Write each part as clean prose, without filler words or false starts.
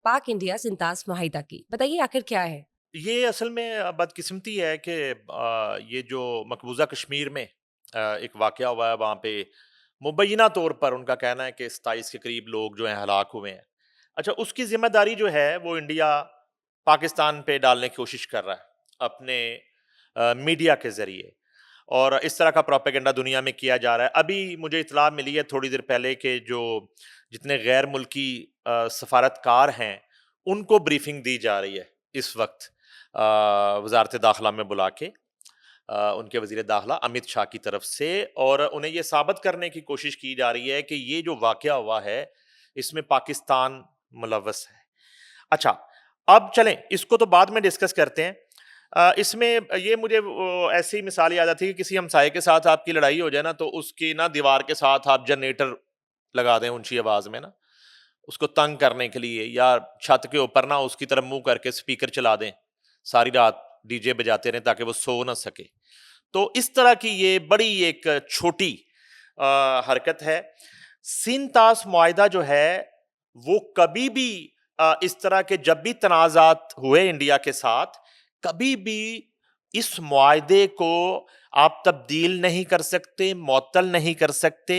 पाक इंडिया सिंतास मुआहिदा की। बताइए आखिर क्या है? ये असल में बदकिस्मती है कि ये जो मकबूजा कश्मीर में एक वाक़या हुआ है वहाँ पे मुबैना तौर पर उनका कहना है कि 27 के करीब लोग जो हैं हलाक हुए हैं। अच्छा, उसकी ज़िम्मेदारी जो है वो इंडिया पाकिस्तान पे डालने की कोशिश कर रहा है अपने मीडिया के ज़रिए, और इस तरह का प्रोपेगेंडा दुनिया में किया जा रहा है। अभी मुझे इत्तला मिली है थोड़ी देर पहले कि जो जितने गैर मुल्की सफारतकार हैं उनको ब्रीफिंग दी जा रही है इस वक्त वजारत दाखिला में बुला के, उनके वजीर दाखिला अमित शाह की तरफ से, और उन्हें यह साबित करने की कोशिश की जा रही है कि ये जो वाकया हुआ है इसमें पाकिस्तान मुलव्वस है। अच्छा, अब चलें इसको तो बाद में डिस्कस करते हैं। इसमें ये मुझे ऐसी मिसाल याद आती है कि किसी हमसाये के साथ आपकी लड़ाई हो जाए ना, तो उसकी ना दीवार के साथ आप जनरेटर लगा दें ऊंची आवाज में ना, उसको तंग करने के लिए, या छत के ऊपर ना उसकी तरफ मुंह करके स्पीकर चला दें, सारी रात डीजे बजाते रहें ताकि वो सो ना सके। तो इस तरह की ये बड़ी एक छोटी हरकत है। सिंतास मुआहिदा जो है वो कभी भी इस तरह के जब भी तनाजात हुए इंडिया के साथ, कभी भी इस मुआहिदे को आप तब्दील नहीं कर सकते, मुअत्तल नहीं कर सकते।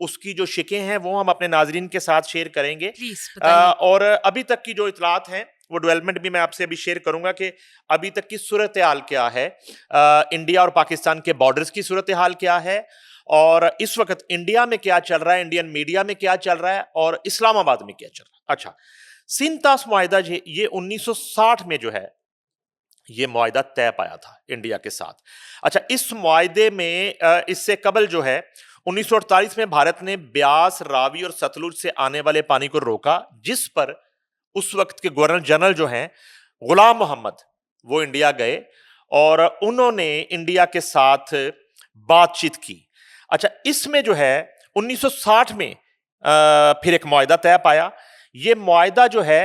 उसकी जो शिकें हैं वो हम अपने नाजरीन के साथ शेयर करेंगे। प्लीज बताइए। और अभी तक की जो इतलात हैं वो डेवलपमेंट भी मैं आपसे अभी शेयर करूंगा कि अभी तक की सूरत हाल क्या है, इंडिया और पाकिस्तान के बॉर्डर्स की सूरत हाल क्या है, और इस वक्त इंडिया में क्या चल रहा है, इंडियन मीडिया में क्या चल रहा है, और इस्लामाबाद में क्या चल रहा है। अच्छा, सिंतास मुआहिदा ये 1960 में जो है ये मुआहिदा तय पाया था इंडिया के साथ। अच्छा, इस मुआहिदे में इससे कबल जो है 1948 में भारत ने ब्यास, रावी और सतलुज से आने वाले पानी को रोका, जिस पर उस वक्त के गवर्नर जनरल जो हैं गुलाम मोहम्मद, वो इंडिया गए और उन्होंने इंडिया के साथ बातचीत की। अच्छा, इसमें जो है 1960 में फिर एक मुआहिदा तय पाया। ये मुआहिदा जो है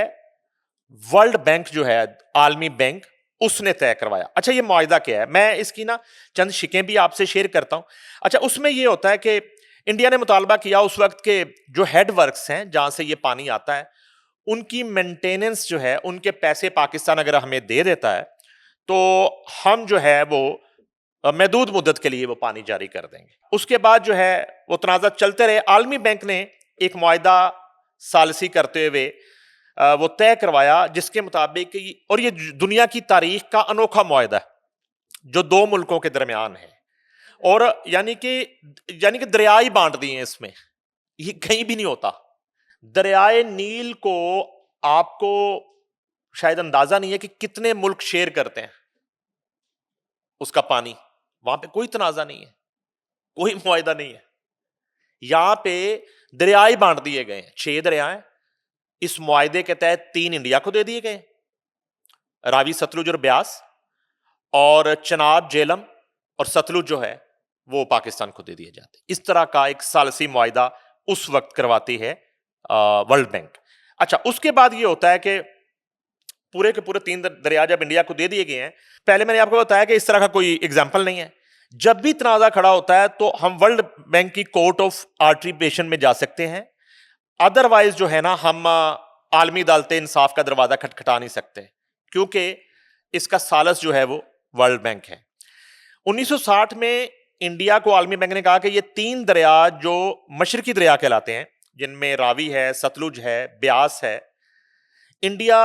वर्ल्ड बैंक जो है, आलमी बैंक, उसने तय करवाया। अच्छा, ये मुआहिदा क्या है, मैं इसकी ना चंद शिकें भी आपसे शेयर करता हूं। अच्छा, उसमें ये होता है कि इंडिया ने मुतालबा किया उस वक्त के जो हेड वर्क्स हैं जहां से ये पानी आता है, उनकी मेंटेनेंस जो है, उनके पैसे पाकिस्तान अगर हमें दे देता है तो हम जो है वो महदूद मुद्दत के लिए वो पानी जारी कर देंगे। उसके बाद जो है वो तनाज़ा चलते रहे। आलमी बैंक ने एक मुआहिदा सालसी करते हुए वो तय करवाया जिसके मुताबिक, और ये दुनिया की तारीख का अनोखा मुआहिदा है जो दो मुल्कों के दरमियान है, और यानी कि दरियाई बांट दिए हैं इसमें, ये कहीं भी नहीं होता। दरियाए नील को आपको शायद अंदाजा नहीं है कि कितने मुल्क शेयर करते हैं उसका पानी। वहां पे कोई तनाजा नहीं है, कोई मुआहिदा नहीं है। यहां पे दरियाई बांट दिए गए हैं, 6 दरियाएं। इस मुआहिदे के तहत 3 इंडिया को दे दिए गए, रावी, सतलुज और ब्यास, और चनाब, जेलम और सतलुज जो है वो पाकिस्तान को दे दिए जाते। इस तरह का एक सालसी मुआहिदा उस वक्त करवाती है वर्ल्ड बैंक। अच्छा, उसके बाद ये होता है कि पूरे के पूरे 3 दरिया जब इंडिया को दे दिए गए हैं, पहले मैंने आपको बताया कि इस तरह का कोई एग्जाम्पल नहीं है। जब भी तनाजा खड़ा होता है तो हम वर्ल्ड बैंक की कोर्ट ऑफ आर्बिट्रेशन में जा सकते हैं, अदरवाइज जो है ना हम आलमी अदालत इंसाफ का दरवाजा खटखटा नहीं सकते, क्योंकि इसका सालस जो है वो वर्ल्ड बैंक है। 1960 में इंडिया को आलमी बैंक ने कहा कि ये 3 दरिया जो मशरकी दरिया कहलाते हैं, जिनमें रावी है, सतलुज है, ब्यास है, इंडिया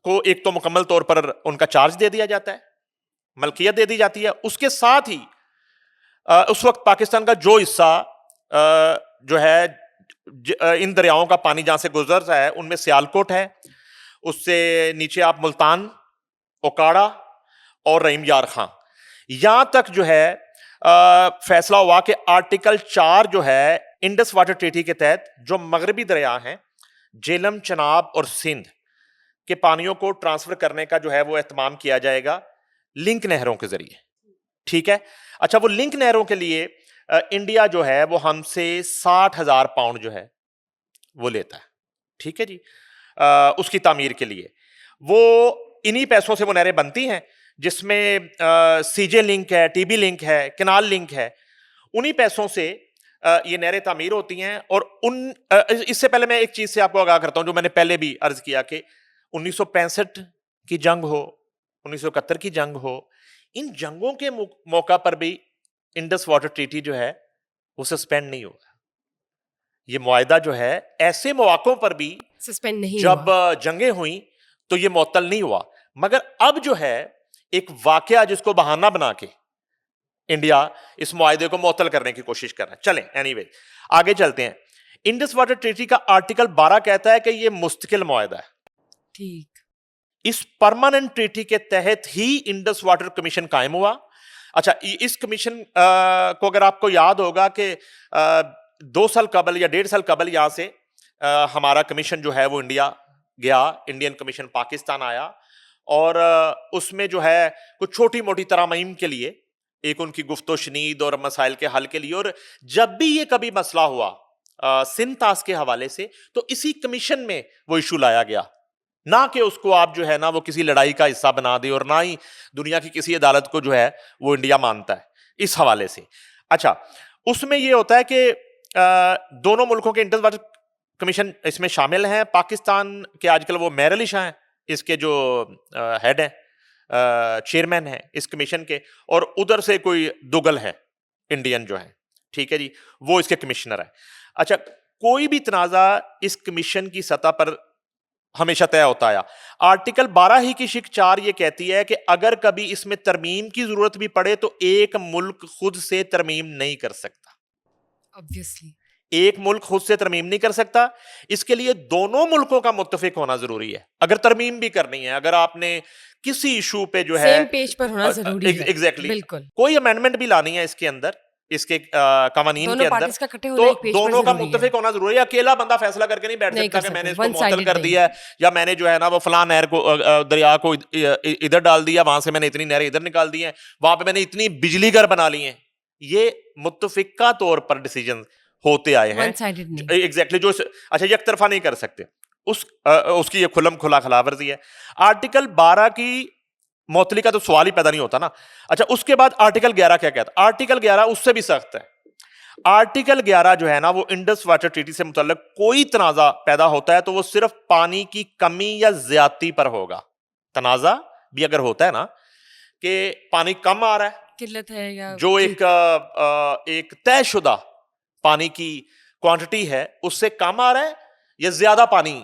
को एक तो मुकम्मल तौर पर उनका चार्ज दे दिया जाता है, मलकियत दे दी जाती है। उसके साथ ही उस वक्त पाकिस्तान का जो हिस्सा जो है इन दरियाओं का पानी जहां से गुजर रहा है, उनमें सियालकोट है, उससे नीचे आप मुल्तान, ओकाड़ा और रहीम यार खां, यहां तक जो है फैसला हुआ कि आर्टिकल 4 जो है इंडस वाटर ट्रीटी के तहत जो मगरबी दरिया हैं, जेलम, चनाब और सिंध के पानियों को ट्रांसफर करने का जो है वो एहतमाम किया जाएगा लिंक नहरों के जरिए। ठीक है। अच्छा, वो लिंक नहरों के लिए इंडिया जो है वो हमसे 60,000 पाउंड जो है वो लेता है। ठीक है जी। उसकी तामीर के लिए वो इन्हीं पैसों से वो नहरें बनती हैं, जिसमें सीजे लिंक है, टीबी लिंक है, केनाल लिंक है। उन्हीं पैसों से یہ نہریں تعمیر ہوتی ہیں اور اس سے پہلے میں ایک چیز سے آپ کو آگاہ کرتا ہوں جو میں نے پہلے بھی عرض کیا کہ 1965 کی جنگ ہو، 1971 کی جنگ ہو، ان جنگوں کے موقع پر بھی انڈس واٹر ٹریٹی جو ہے وہ سسپینڈ نہیں ہوگا. یہ معاہدہ جو ہے ایسے مواقعوں پر بھی سسپینڈ نہیں جب ہوا. جنگیں ہوئیں تو یہ معطل نہیں ہوا. مگر اب جو ہے ایک واقعہ جس کو بہانہ بنا کے انڈیا اس معاہدے کو معطل کرنے کی کوشش کر رہا ہے. چلیں اینی وے آگے چلتے ہیں. انڈس واٹر ٹریٹی کا آرٹیکل 12 کہتا ہے کہ یہ مستقل معاہدہ ہے. ٹھیک. اس پرماننٹ ٹریٹی کے تحت ہی انڈس واٹر کمیشن قائم ہوا. اچھا اس کمیشن کو اگر آپ کو یاد ہوگا کہ 2 سال قبل یا 1.5 سال قبل یہاں سے ہمارا کمیشن جو ہے وہ انڈیا گیا، انڈین کمیشن پاکستان آیا اور اس میں جو ہے کچھ چھوٹی موٹی ترامیم کے لیے ایک ان کی گفت و شنید اور مسائل کے حل کے لیے، اور جب بھی یہ کبھی مسئلہ ہوا سندھ طاس کے حوالے سے تو اسی کمیشن میں وہ ایشو لایا گیا، نہ کہ اس کو آپ جو ہے نا وہ کسی لڑائی کا حصہ بنا دے، اور نہ ہی دنیا کی کسی عدالت کو جو ہے وہ انڈیا مانتا ہے اس حوالے سے. اچھا اس میں یہ ہوتا ہے کہ دونوں ملکوں کے انڈس واٹر کمیشن اس میں شامل ہیں. پاکستان کے آج کل وہ میر علی شاہ ہیں اس کے جو ہیڈ ہیں، چیئرمین ہیں اس کمیشن کے، اور ادھر سے کوئی دگل ہے انڈین جو ہے، ٹھیک ہے جی، وہ اس کے کمشنر ہے. اچھا کوئی بھی تنازع اس کمیشن کی سطح پر ہمیشہ طے ہوتا ہے. آرٹیکل 12 ہی کی شق 4 یہ کہتی ہے کہ اگر کبھی اس میں ترمیم کی ضرورت بھی پڑے تو ایک ملک خود سے ترمیم نہیں کر سکتا. Obviously. ایک ملک خود سے ترمیم نہیں کر سکتا، اس کے لیے دونوں ملکوں کا متفق ہونا ضروری ہے. اگر ترمیم بھی کرنی ہے، اگر آپ نے کسی ایشو پہ جو ہے سیم پیج پر ہونا ضروری ہے. ایگزیکٹلی بالکل. کوئی امینڈمنٹ بھی لانی ہے اس کے اندر، اس کے قوانین کے دونوں اندر، پارٹیز کا اکٹھے ہونا تو ایک پیج پر دونوں کا ضروری ہے. متفق ہونا ضروری ہے. اکیلا بندہ فیصلہ کر کے نہیں بیٹھ نہیں سکتا کر کہ میں نے اس سکتا. کو One معطل sided کر نہیں. دیا ہے، یا میں نے جو ہے نا وہ فلاں نہر کو دریا کو ادھر ڈال دیا، وہاں سے میں نے اتنی نہریں ادھر نکال دی ہیں، وہاں پہ میں نے اتنی بجلی گھر بنا لی ہیں. یہ متفقہ طور پر ڈیسیجن ہوتے آئے ہیں. One sided نہیں. ایگزیکٹلی جو اچھا یک طرفہ نہیں کر سکتے، اس کی یہ کھلم کھلا خلاف ورزی ہے. آرٹیکل 12 کی معطلی کا تو سوال ہی پیدا نہیں ہوتا نا. اچھا اس کے بعد آرٹیکل 11 کیا کہتا ہے؟ آرٹیکل 11 اس سے بھی سخت ہے. آرٹیکل 11 جو ہے نا وہ انڈس واٹر ٹریٹی سے متعلق کوئی تنازع پیدا ہوتا ہے تو وہ صرف پانی کی کمی یا زیادتی پر ہوگا. تنازع بھی اگر ہوتا ہے نا کہ پانی کم آ رہا ہے، قلت ہے یا جو ایک طے شدہ پانی کی کوانٹٹی ہے اس سے کم آ رہا ہے یا زیادہ پانی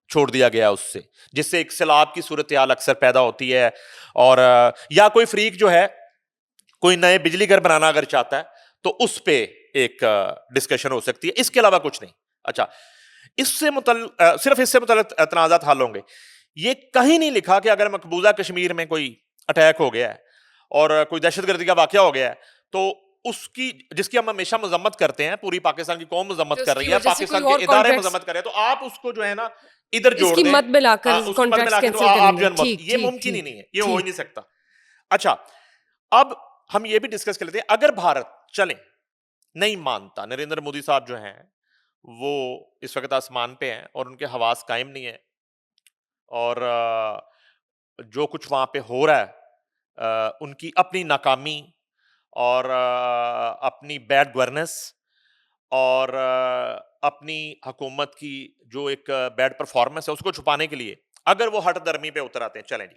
چھوڑ دیا گیا اس سے، جس سے ایک سیلاب کی صورتحال اکثر پیدا ہوتی ہے، اور یا کوئی فریق جو ہے کوئی نئے بجلی گھر بنانا اگر چاہتا ہے تو اس پہ ایک ڈسکشن ہو سکتی ہے. اس کے علاوہ کچھ نہیں. اچھا صرف اس سے متعلق تنازعات حل ہوں گے. یہ کہیں نہیں لکھا کہ اگر مقبوضہ کشمیر میں کوئی اٹیک ہو گیا ہے اور کوئی دہشت گردی کا واقعہ ہو گیا ہے تو اس کی، جس کی ہم ہمیشہ مذمت کرتے ہیں، پوری پاکستان کی قوم مذمت کر رہی ہے، پاکستان کے ادارے مذمت کر رہے ہیں، تو آپ اس کو جو ہے نا ادھر جوڑ دیں، اس کی مت ملا کر کانٹریکٹس کینسل آپ جو کریں. یہ ممکن ہی نہیں ہے، یہ ہو ہی نہیں سکتا. اچھا اب ہم یہ بھی ڈسکس کر لیتے ہیں، اگر بھارت چلیں نہیں مانتا، نریندر مودی صاحب جو ہیں وہ اس وقت آسمان پہ ہیں اور ان کے حواس قائم نہیں ہے، اور جو کچھ وہاں پہ ہو رہا ہے ان کی اپنی ناکامی اور اپنی بیڈ گورننس اور اپنی حکومت کی جو ایک بیڈ پرفارمنس ہے اس کو چھپانے کے لیے اگر وہ ہٹ درمی پہ اتر آتے ہیں، چلیں جی